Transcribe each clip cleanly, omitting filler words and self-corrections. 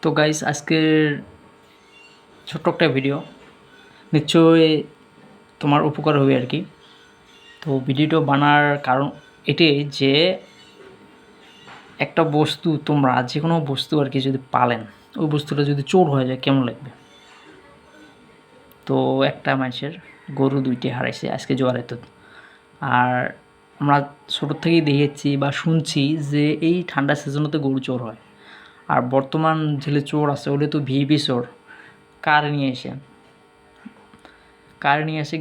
তো গাইস আজকের ছোট্ট একটা ভিডিও নিশ্চয়ই তোমার উপকার হবে আর কি। তো ভিডিওটা বানার কারণ এটাই যে একটা বস্তু তোমরা যে কোনো বস্তু আর কি যদি পালেন, ওই বস্তুটা যদি চোর হয়ে যায় কেমন লাগবে। তো একটা মানুষের গরু 2টি হারাইছে আজকে জোয়ারে। আর আমরা ছোটোর থেকেই দেখেছি বা শুনছি যে এই ঠান্ডা সিজনেতে গরু চোর হয়। আর বর্তমান যে চোর আছে ওগুলো তো ভিআইপি চোর, কার নিয়ে এসে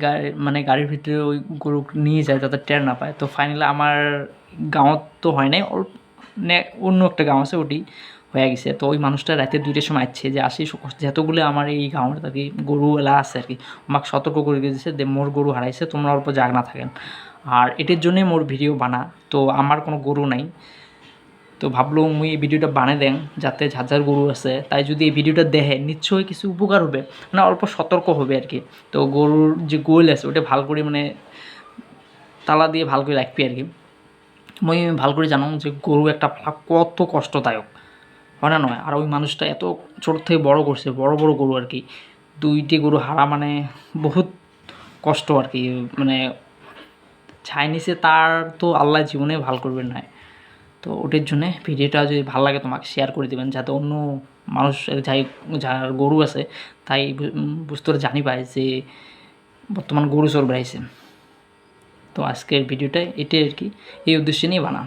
গাড়ির ভিতরে ওই গরু নিয়ে যায় যাতে টের না পায়। তো ফাইনালি আমার গাঁৱত তো হয় নাই, অন্য একটা গাঁও আছে ওটি হয়ে গেছে। তো ওই মানুষটা রাতে 2টার সময় আসছে যে আসি যেতগুলো আমার এই গাঁওয়ের আর কি গরু এলা আছে আর কি, আমাকে সতর্ক করে দিয়েছে যে মোর গরু হারাইছে, তোমরা অল্প জাগ না থাকেন। আর এটার জন্যই মোর ভিডিও বানা। তো আমার কোনো গরু নাই, তো ভাবলো মুই এই ভিডিওটা বানাই দেন যাতে যার যার গরু আছে তাই যদি এই ভিডিওটা দেখে নিশ্চয়ই কিছু উপকার হবে, মানে অল্প সতর্ক হবে আর কি। তো গরুর যে গোল আছে ওটা ভাল করে মানে তালা দিয়ে ভাল করে রাখবি আর কি। মই ভাল করে জানো যে গরু একটা পালা কত কষ্টদায়ক, হয় না নয়? আর ওই মানুষটা এত ছোটো থেকে বড় করছে, বড় বড় গরু আর কি, 2টি গরু হারা মানে বহুত কষ্ট আর কি। মানে ছাই নিছে তার তো আল্লাহ জীবনে ভাল করবেন না। তো ওটার জন্যে ভিডিওটা যদি ভালো লাগে তোমাকে শেয়ার করে দেবেন যাতে অন্য মানুষ যার গরু আছে তাই বস্তুটা জানি পায় যে বর্তমান গরু চোর বেড়াইছে। তো আজকের ভিডিওটা এটাই আর কি, এই উদ্দেশ্যে নিয়ে বানা।